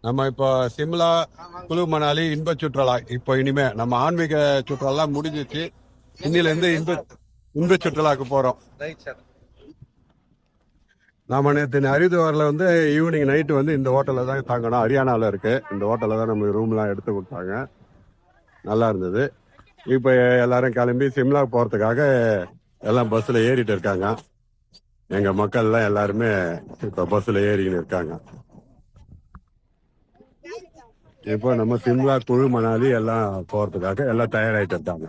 நம்ம இப்போ சிம்லா, குழு மணாலி இன்ப சுற்றுலா இப்போ இனிமே நம்ம ஆன்மீக சுற்றுலா முடிஞ்சிச்சு. இன்னில இருந்து இன்ப சுற்றுலாக்கு போறோம். நாம நேற்று ஹரித்வாரில் வந்து ஈவினிங் நைட்டு வந்து இந்த ஹோட்டலில் தான் தாங்கணும். ஹரியானாவில் இருக்கு. இந்த ஹோட்டலில் தான் நம்ம ரூம்லாம் எடுத்து கொடுத்தாங்க. நல்லா இருந்தது. இப்போ எல்லாரும் கிளம்பி சிம்லா போகிறதுக்காக எல்லாம் பஸ்ஸில் ஏறிட்டு இருக்காங்க. எங்கள் மக்கள்லாம் எல்லாருமே இப்போ பஸ்ஸில் ஏறிக்கின்னு இருக்காங்க. இப்போ நம்ம சிம்லா, குழு மணாலி எல்லாம் போகிறதுக்காக எல்லாம் தயாராகிட்டு இருக்காங்க.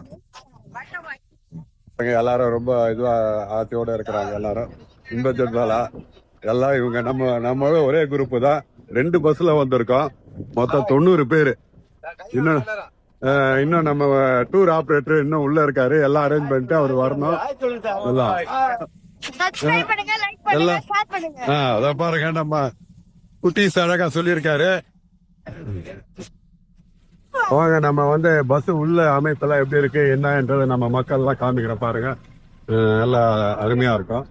எல்லாரும் ரொம்ப இதுவா ஆசையோட இருக்கிறாங்க. எல்லாரும் இன்ப சுற்றுலா எல்லாம் இவங்க நம்ம ஒரே குரூப் தான். 2 பஸ்ல வந்திருக்கோம். மொத்தம் 90 பேரு. இன்னும் நம்ம டூர் ஆபரேட்டர் இன்னும் உள்ள இருக்காரு. எல்லாம் அரேஞ்ச் பண்ணிட்டு அவர் வரணும். அதான் பாருங்க, நம்ம குட்டீஸ் அழகா சொல்லியிருக்காரு. வாங்க நம்ம வந்து பஸ் உள்ள அமைப்பெல்லாம் எப்படி இருக்கு என்னன்றது நம்ம மக்கள் எல்லாம் காமிக்கிற பாருங்க. நல்லா அருமையா இருக்கும்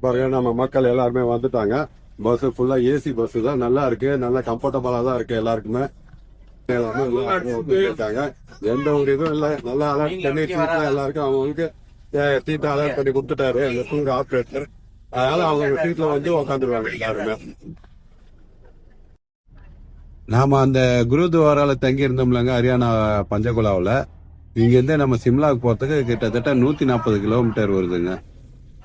பாருங்க. நம்ம மக்கள் எல்லாருமே வந்துட்டாங்க. பஸ் ஃபுல்லா ஏசி பஸ் தான். நல்லா இருக்கு, நல்லா கம்ஃபர்டபுளா தான் இருக்கு எல்லாருக்குமே. எந்த ஒரு இதுவும் இல்லை. நல்லா அலர்ட் பண்ணி எல்லாருக்கும் அவங்களுக்கு சீட்டை அலர்ட் பண்ணி கொடுத்துட்டாரு அந்த டூர் ஆப்ரேட்டர். அதனால அவங்க சீட்ல வந்து உக்காந்துருவாங்க எல்லாருமே. நாம அந்த குருத்வாரால தங்கி இருந்தோம்லங்க, ஹரியானா பஞ்சகுலாவில். இங்கேருந்து நம்ம சிம்லாவுக்கு போறதுக்கு கிட்டத்தட்ட 140 கிலோமீட்டர் வருதுங்க.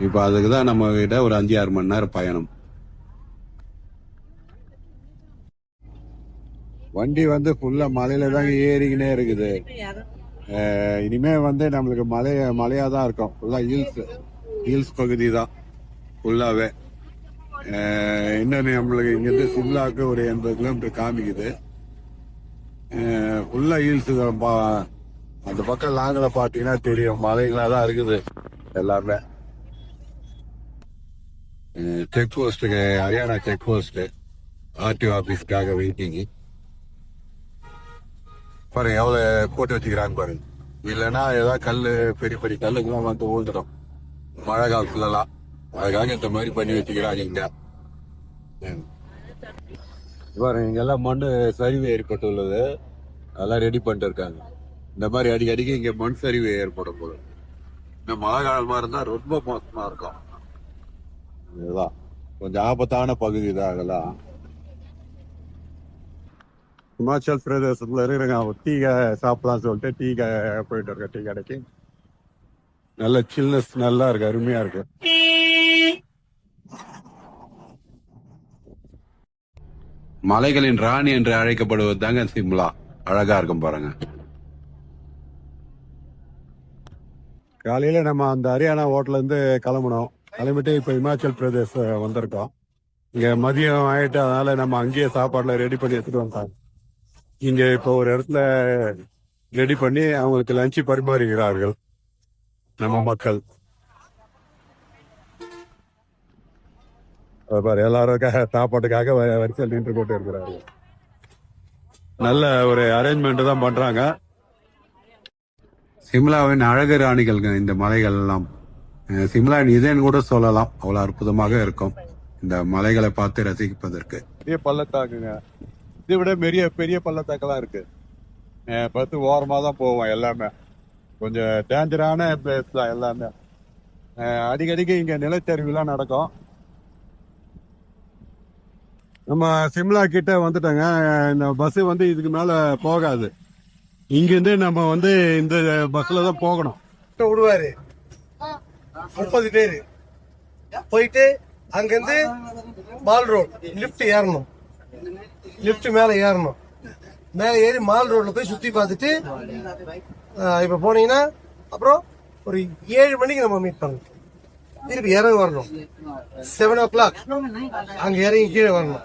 இப்போ அதுக்கு தான் நம்ம கிட்ட ஒரு 5-6 மணி நேரம் பயணம். வண்டி வந்து ஃபுல்லா மலையில தாங்க ஏறிக்கினே இருக்குது. இனிமே வந்து நம்மளுக்கு மலையா தான் இருக்கும். ஃபுல்லா ஹில்ஸ் பகுதி தான் ஃபுல்லாவே. இன்னும் நம்மளுக்கு இங்கிருந்து சிம்லாவுக்கு ஒரு 80 கிலோமீட்டர் காமிக்குது. ஃபுல்லா ஹில்ஸ். அந்த பக்கம் லாங்கில் பார்த்தீங்கன்னா தெரியும், மலைகளா தான் இருக்குது எல்லாமே. செக் போஸ்ட்டுக்கு, ஹரியானா செக் போஸ்ட் ஆர்டிஓ ஆபீஸ்க்காக வெயிட்டிங். பாருங்க எவ்வளவு போட்டு வச்சுக்கிறாங்க பாருங்க. இல்லைன்னா ஏதாவது கல்லு, பெரிய பெரிய கல்லுக்கெல்லாம் வந்து ஊழ்ந்துடும் மழை காலத்துலலாம். அதுக்காக இந்த மாதிரி பண்ணி வச்சுக்கிறாங்க இங்க. பாருங்க இங்கெல்லாம் மண் சரிவு ஏற்பட்டுள்ளது. அதெல்லாம் ரெடி பண்ணிட்டு இருக்காங்க. இந்த மாதிரி அடிக்கடிக்கு இங்க மண் சரிவு ஏற்படும் போது. இந்த மழை காலமா இருந்தா ரொம்ப மோசமா இருக்கும். இதுதான் கொஞ்சம் ஆபத்தான பகுதி தான் அதெல்லாம். ஹிமாச்சல் பிரதேசத்துல இருக்கிற டீ சாப்பிடலாம் சொல்லிட்டு டீ போயிட்டு இருக்க. டீ கடைக்கு நல்ல சில்னஸ் நல்லா இருக்கு, அருமையா இருக்கு. மலைகளின் ராணி என்று அழைக்கப்படுவது தாங்க சிம்லா. அழகா இருக்கும் பாருங்க. காலையில நம்ம அந்த ஹரியானா ஹோட்டல்ல இருந்து கிளம்பணும். கிளம்பிட்டு இப்ப ஹிமாச்சல் பிரதேச வந்திருக்கோம். இங்க மதியம் ஆயிட்டு, அதனால நம்ம அங்கேயே சாப்பாடுல ரெடி பண்ணி எடுத்துட்டு வந்தாங்க. இங்க இப்போ ஒரு இடத்துல ரெடி பண்ணி அவங்களுக்கு லஞ்சு பரிமாறுகிறார்கள் நம்ம மக்கள். எல்லாரும் சாப்பாட்டுக்காக வரிசையில் நின்று போட்டு இருக்கிறார்கள். நல்ல ஒரு அரேஞ்ச்மெண்ட் தான் பண்றாங்க. சிம்லாவின் அழகு ராணிகள் இந்த மலைகள் எல்லாம். சிம்லாவின் இதேன்னு கூட சொல்லலாம். அவ்வளவு அற்புதமாக இருக்கும் இந்த மலைகளை பார்த்து ரசிப்பதற்கு. பெரிய பள்ளத்தாக்குங்க. இதை விட பெரிய பள்ளத்தாக்கெல்லாம் இருக்கு. பார்த்து ஓரமாக தான் போவோம் எல்லாமே. கொஞ்சம் டேஞ்சரான பிளேஸ் தான் எல்லாமே. அடிக்கடிக்கு இங்க நிலச்சரிவுலாம் நடக்கும். நம்ம சிம்லா கிட்ட வந்துட்டோங்க. இந்த பஸ் வந்து இதுக்கு மேல போகாது. இங்கிருந்து நம்ம வந்து இந்த பஸ்ல தான் போகணும். விடுவாரு 30 பேரு போயிட்டு அங்கிருந்து மால் ரோடு லிப்ட் ஏறணும். லிப்ட் மேல ஏறணும். மேல ஏறி மால் ரோட்ல போய் சுத்தி பார்த்துட்டு இப்ப போனீங்கன்னா அப்புறம் ஒரு 7 மணிக்கு நம்ம மீட் பண்ணணும். திருப்பி இறங்கி வரணும். 7 o'clock அங்க இறங்கி கீழே வரணும்.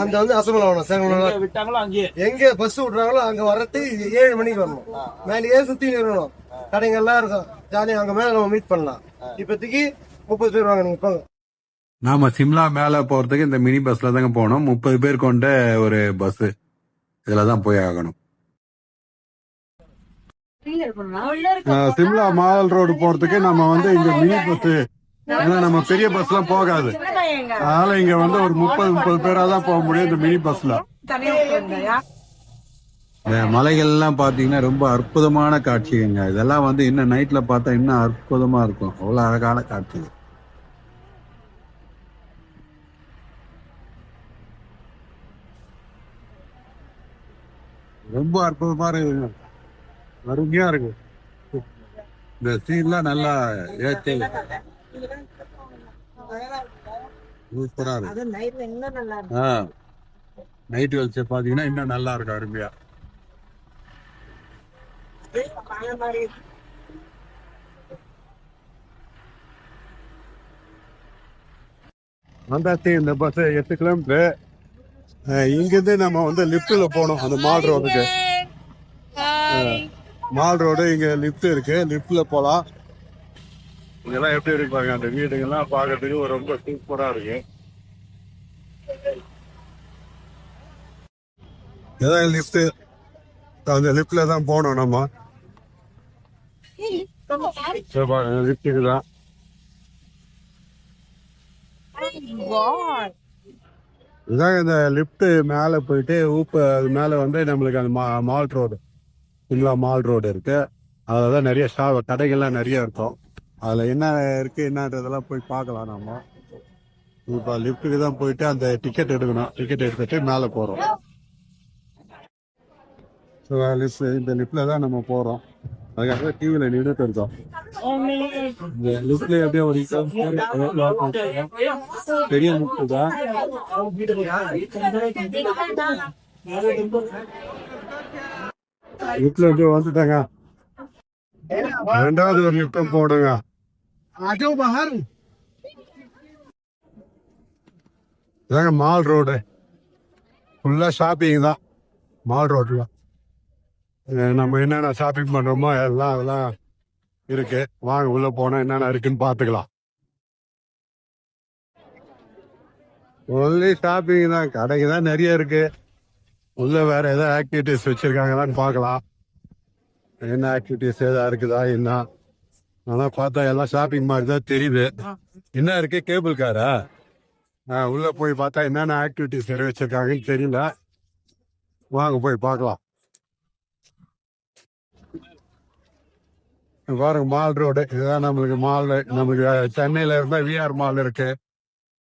அந்த வந்து அசம்பளம் ஆகணும். எங்க பஸ் விடுறாங்களோ அங்க வர்றதுக்கு 7 மணிக்கு வரணும். மேலேயே சுத்தி இருக்கணும். கடைங்க எல்லாம் இருக்கும். ஜாலியா அங்க மேல நம்ம மீட் பண்ணலாம். இப்போதைக்கு 30 பேர் வாங்க, நீங்க போங்க. நாம சிம்லா மேல போறதுக்கு இந்த மினி பஸ்ல தாங்க போனோம். 30 பேர் கொண்ட ஒரு பஸ். இதுலதான் போய் ஆகணும். சிம்லா மால் ரோடு போறதுக்கு நம்ம வந்து இந்த மினி பஸ் ஏன்னா நம்ம பெரிய பஸ் எல்லாம் போகாது, அதனால இங்க வந்து ஒரு 30 பேரா தான் போக முடியும் இந்த மினி பஸ்ல. இந்த மலைகள் எல்லாம் பாத்தீங்கன்னா ரொம்ப அற்புதமான காட்சிங்க. இதெல்லாம் வந்து இன்னும் நைட்ல பார்த்தா இன்னும் அற்புதமா இருக்கும். அவ்வளவு அழகான காட்சி. ரொம்ப அற்புதமா இருக்குங்க, அருமையா இருக்கு. இந்த சீன்லாம் நல்லா ஏற்றி சூப்பரா இருக்கு. நைட் வெளிச்ச பாத்தீங்கன்னா இன்னும் நல்லா இருக்கும், அருமையா. வந்தாச்சு இந்த பஸ் 8 கிலோமீட்டர். இங்கிருந்து நம்ம வந்து லிப்ட்ல போனோம் அந்த மால் ரோடுக்கு. மால் ரோடு இங்க லிப்ட் இருக்கு, லிப்ட்ல போலாம். இதெல்லாம் எப்படி இருக்கு பாருங்க, அந்த வீடுங்கெல்லாம் பாக்கிறதுக்கு ரொம்ப சூப்பரா இருக்கு. இதான் லிப்ட், அந்த லிப்ட்ல தான் போனோம் நம்ம. லிப்டுக்கு தான். இதான் இந்த லிப்ட் மேல போயிட்டு அது மேல வந்து நம்மளுக்கு அந்த mall road, Shimla mall road இருக்கு. அதுலதான் நிறைய கடைகள்லாம் நிறைய இருக்கும். அதுல என்ன இருக்கு என்னன்றதெல்லாம் போய் பார்க்கலாம் நம்ம. இப்ப லிப்டுக்கு தான் போயிட்டு அந்த டிக்கெட் எடுக்கணும், டிக்கெட் எடுத்துட்டு மேல போறோம். இந்த லிப்ட்ல தான் நம்ம போறோம். அதுக்காக டிவில நின்றுட்டு இருக்கோம். இந்த லிப்ட்ல எப்படியே ஒரு பெரிய லிப்ட் தான். லிப்ட்ல எப்படியே வந்துட்டாங்க. ரெண்டாவது ஒரு லிப்டும் போடுங்க. இதாங்க மால் ரோடு, ஃபுல்லா ஷாப்பிங் தான் மால் ரோட்ல. நம்ம என்னென்ன ஷாப்பிங் பண்றோமோ எல்லாம் அதெல்லாம் இருக்கு. வாங்க உள்ள போனா என்னென்ன இருக்குன்னு பாத்துக்கலாம். ஒன்லி ஷாப்பிங் தான், கடைக்கு தான் நிறைய இருக்கு. உள்ள வேற ஏதாவது ஆக்டிவிட்டிஸ் வச்சிருக்காங்களான்னு பார்க்கலாம். என்ன ஆக்டிவிட்டிஸ் ஏதாவது இருக்குதா என்ன, ஆனா பார்த்தா எல்லாம் ஷாப்பிங் மாதிரி தான் தெரியுது. என்ன இருக்கு, கேபிள் காரா? உள்ள போய் பார்த்தா என்னென்ன ஆக்டிவிட்டிஸ் வச்சிருக்காங்கன்னு தெரியல. வாங்க போய் பார்க்கலாம். பாருங்க மால் ரோடு, இதுதான் நம்மளுக்கு மால். நமக்கு சென்னையில இருந்தா விஆர் மால் இருக்கு,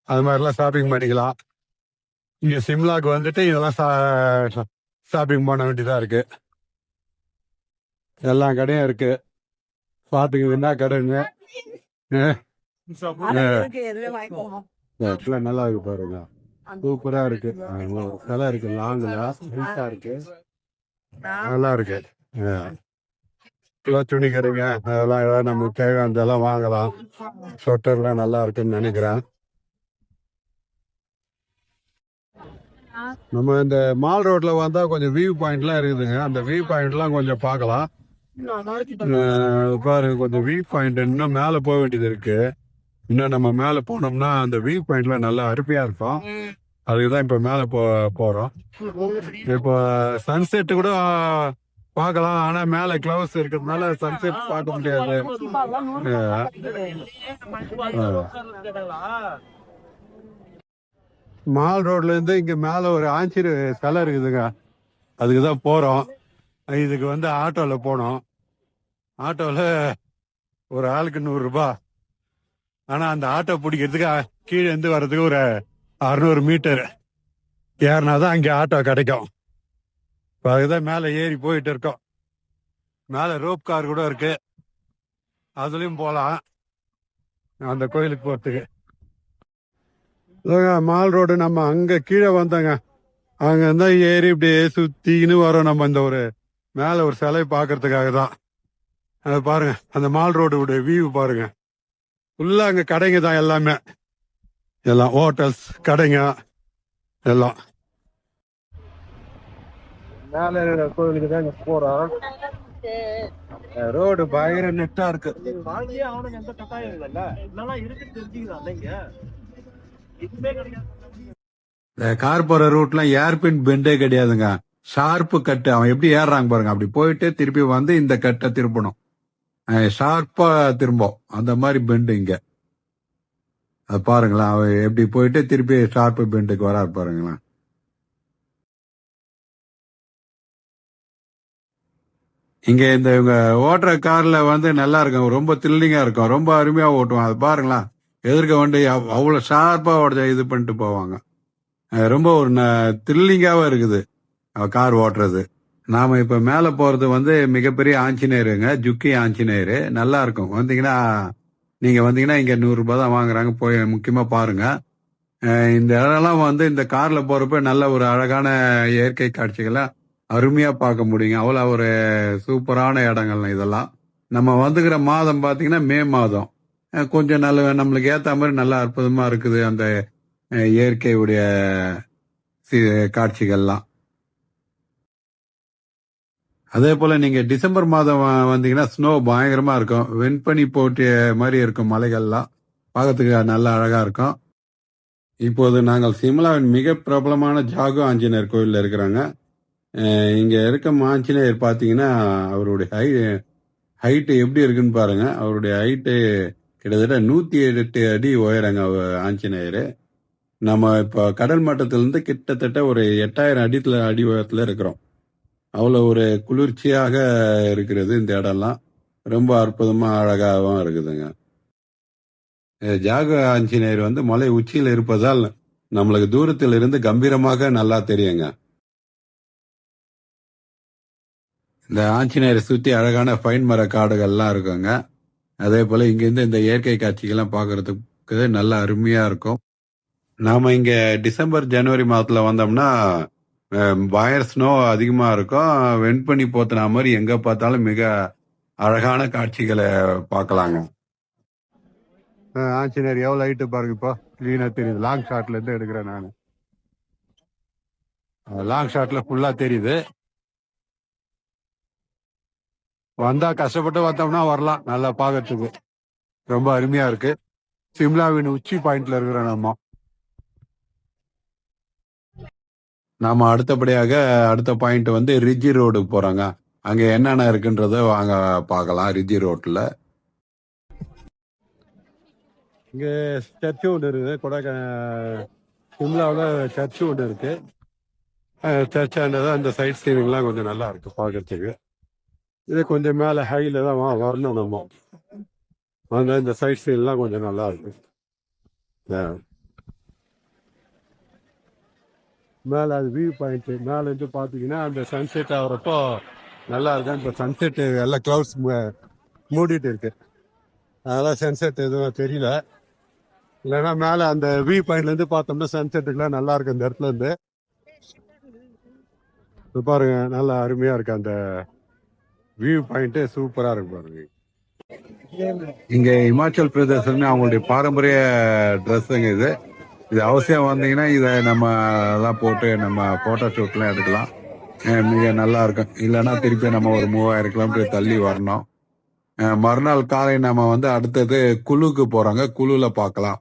அது மாதிரிலாம் ஷாப்பிங் பண்ணிக்கலாம். இங்க சிம்லாக்கு வந்துட்டு இதெல்லாம் ஷாப்பிங் பண்ண வேண்டியதா இருக்கு. எல்லா கடையும் இருக்கு, பாத்துக்கு என்ன கடைங்க. நல்லா இருக்கு பாருங்க, சூப்பரா இருக்கு. நல்லா இருக்கு, லாங்குல இருக்கு, நல்லா இருக்கு. துணி கடைங்க, அதெல்லாம் ஏதாவது நமக்கு தேவையானதெல்லாம் வாங்கலாம். ஸ்வெட்டர்லாம் நல்லா இருக்குன்னு நினைக்கிறேன். நம்ம இந்த மால் ரோட்ல வந்தா கொஞ்சம் வியூ பாயிண்ட்லாம் இருக்குதுங்க, அந்த வியூ பாயிண்ட்லாம் கொஞ்சம் பார்க்கலாம். பாருங்க கொஞ்சம் வியூ பாயிண்ட் இன்னும் மேல போக வேண்டியது இருக்கு. இன்னும் நம்ம மேல போனோம்னா அந்த வியூ பாயிண்ட்லாம் நல்லா அருமையா இருக்கும். அதுக்குதான் இப்ப மேல போறோம். இப்போ சன்செட் கூட பார்க்கலாம், ஆனா மேல கிளவுஸ் இருக்கிறதுனால சன்செட் பார்க்க முடியாது. மால் ரோட்ல இருந்து இங்க மேல ஒரு ஆஞ்சநேயர் சிலை இருக்குதுங்க, அதுக்குதான் போறோம். இதுக்கு வந்து ஆட்டோல போனோம். ஆட்டோல ஒரு ஆளுக்கு 100 ரூபாய். ஆனா அந்த ஆட்டோ பிடிக்கிறதுக்கு கீழே இருந்து வர்றதுக்கு ஒரு 600 மீட்டர் ஏறினாதான் அங்க ஆட்டோ கிடைக்கும். அதுதான் மேல ஏறி போயிட்டு இருக்கோம். மேல ரோப் கார் கூட இருக்கு, அதுலயும் போலாம் அந்த கோயிலுக்கு போறதுக்கு. மால் ரோடு நம்ம அங்க கீழே வந்தோங்க, அங்க இருந்தா ஏறி இப்படியே சுத்தின்னு வரோம் நம்ம இந்த ஒரு மேல ஒரு சிலை பாக்குறதுக்காக தான். அது பாருங்க அந்த மால் ரோடு வியூ பாருங்க, ஃபுல்லா அங்க கடைங்க தான், எல்லாமே எல்லாம் ஹோட்டல்ஸ் கடைங்க எல்லாம். மேல கோயிலுக்கு தான் போறோம். ரோடு பயங்கர நெட்டா இருக்கு. கார் போற ரூட்லாம் ஏர்பின் பெண்டே கிடையாதுங்க, ஷார்ப்பு கட்டு. அவன் எப்படி ஏறாங்க பாருங்க, அப்படி போயிட்டு திருப்பி வந்து இந்த கட்டை திருப்பணும், ஷார்ப்பா திரும்பும், அந்த மாதிரி பெண்டு இங்க. அது பாருங்களேன், அவர் எப்படி போயிட்டு திருப்பி ஷார்ப் பெண்டுக்கு வராரு பாருங்களேன். இங்க இந்த இவங்க ஓட்டுற கார்ல வந்து நல்லா இருக்கும், ரொம்ப த்ரில்லிங்கா இருக்கும், ரொம்ப அருமையா ஓட்டுவான். அது பாருங்களேன், எதிர்க்க வண்டி அவ்வளவு ஷார்ப்பா இது பண்ணிட்டு போவாங்க. ரொம்ப ஒரு த்ரில்லிங்காவும் இருக்குது கார் ஓட்டுறது. நாம இப்ப மேல போறது வந்து மிகப்பெரிய ஆஞ்சநேயருங்க, ஜுக்கி ஆஞ்சநேயர். நல்லா இருக்கும். நீங்க வந்தீங்கன்னா இங்க 100 ரூபாய் தான் வாங்குறாங்க. போய் முக்கியமா பாருங்க. இந்த இடம்லாம் வந்து இந்த கார்ல போறப்ப நல்ல ஒரு அழகான இயற்கை காட்சிகளை அருமையா பார்க்க முடியுங்க. அவ்வளவு ஒரு சூப்பரான இடங்கள் இதெல்லாம். நம்ம வந்துக்கிற மாதம் பாத்தீங்கன்னா மே மாதம். கொஞ்சம் நல்ல நம்மளுக்கு ஏத்த மாதிரி நல்லா அற்புதமா இருக்குது அந்த இயற்கையுடைய காட்சிகள்லாம். அதே போல நீங்க டிசம்பர் மாதம் வந்தீங்கன்னா ஸ்னோ பயங்கரமா இருக்கும். வெண்பனி போட்டிய மாதிரி இருக்கும் மலைகள்லாம். பார்க்கறதுக்கு நல்ல அழகா இருக்கும். இப்போது நாங்கள் சிம்லாவின் மிக பிரபலமான ஜாகு ஆஞ்சநேயர் கோயில்ல இருக்கிறாங்க. இங்க இருக்க ஆஞ்சநேயர் பாத்தீங்கன்னா அவருடைய ஹைட் எப்படி இருக்குன்னு பாருங்க. அவருடைய ஹைட்டு கிட்டத்தட்ட 108 அடி உயரங்க ஆஞ்சநேயர். நம்ம இப்ப கடல் மட்டத்திலிருந்து கிட்டத்தட்ட ஒரு 8000 அடி உயரத்துல இருக்கிறோம். அவ்வளவு ஒரு குளிர்ச்சியாக இருக்கிறது இந்த இடம்லாம். ரொம்ப அற்புதமா அழகாகவும் இருக்குதுங்க. ஜாகு ஆஞ்சநேயர் வந்து மலை உச்சியில் இருப்பதால் நம்மளுக்கு தூரத்தில் இருந்து கம்பீரமாக நல்லா தெரியுங்க. இந்த ஆஞ்சநேயரை சுத்தி அழகான பைன் மர காடுகள்லாம் இருக்குங்க. அதே போல இங்கிருந்து இந்த இயற்கை காட்சிகள்லாம் பார்க்கறதுக்கு நல்ல அருமையா இருக்கும். நாம இங்க டிசம்பர் ஜனவரி மாதத்துல வந்தோம்னா பயங்கர ஸ்னோ அதிகமா இருக்கும். வெண்பனி போத்தின மாதிரி எங்க பார்த்தாலும் மிக அழகான காட்சிகளை பார்க்கலாங்க. ஆஞ்சநேயர் எவ்வளவு ஹைட்டு பாருங்க, இப்போ கிளீனா தெரியுது. லாங் ஷாட்ல இருந்து எடுக்கிறேன் நான். லாங் ஷாட்ல ஃபுல்லா தெரியுது. வந்தா கஷ்டப்பட்டு வந்தோம்னா வரலாம், நல்லா பார்க்கறதுக்கு ரொம்ப அருமையா இருக்கு. சிம்லாவின் உச்சி பாயிண்ட்ல இருக்கிறோம் நாம அடுத்தபடியாக அடுத்த பாயிண்ட் வந்து ரிஜி ரோடு போறாங்க. அங்க என்னென்ன இருக்குன்றத வாங்க பார்க்கலாம். ரிஜி ரோட்ல இங்க சர்ச்சு ஒன்று இருக்குது. சிம்லாவில் சர்ச்சு ஒன்று இருக்கு. சர்ச்சாண்டது அந்த சைட் சீனிங்லாம் கொஞ்சம் நல்லா இருக்கு பார்க்கறதுக்கு. இது கொஞ்சம் மேலே ஹைல தான் வரணும் நம்ம. அந்த இந்த சைட் சீன்லாம் கொஞ்சம் நல்லா இருக்கு. மேலே அது வியூ பாயிண்ட் மேலே இருந்து பார்த்தீங்கன்னா அந்த சன்செட் ஆகிறப்போ நல்லா இருக்கு. இப்போ சன்செட் எல்லாம் கிளவுட்ஸ் மூடிட்டு இருக்கு, அதெல்லாம் சன்செட் எதுவும் தெரியல. இல்லைன்னா மேலே அந்த வியூ பாயிண்ட்லேருந்து பார்த்தோம்னா சன்செட்டுக்குலாம் நல்லா இருக்கு. இந்த இடத்துல இருந்து பாருங்க, நல்லா அருமையா இருக்கு. அந்த வியூ பாயிண்ட் சூப்பரா இருக்கு பாருங்க. இங்க இமாச்சல் பிரதேசம்னு அவங்களுடைய பாரம்பரிய ட்ரெஸ்ஸுங்க இது. இது அவசியம் வந்தீங்கன்னா இதை நம்ம எல்லாம் போட்டு நம்ம போட்டோ ஷூட்லாம் எடுக்கலாம். மிக நல்லா இருக்கும். இல்லைன்னா திருப்பி நம்ம ஒரு 3000 கிலோமீட்டர் தள்ளி வரணும். மறுநாள் காலை நம்ம வந்து அடுத்தது குழுக்கு போறாங்க. குழுல பார்க்கலாம்.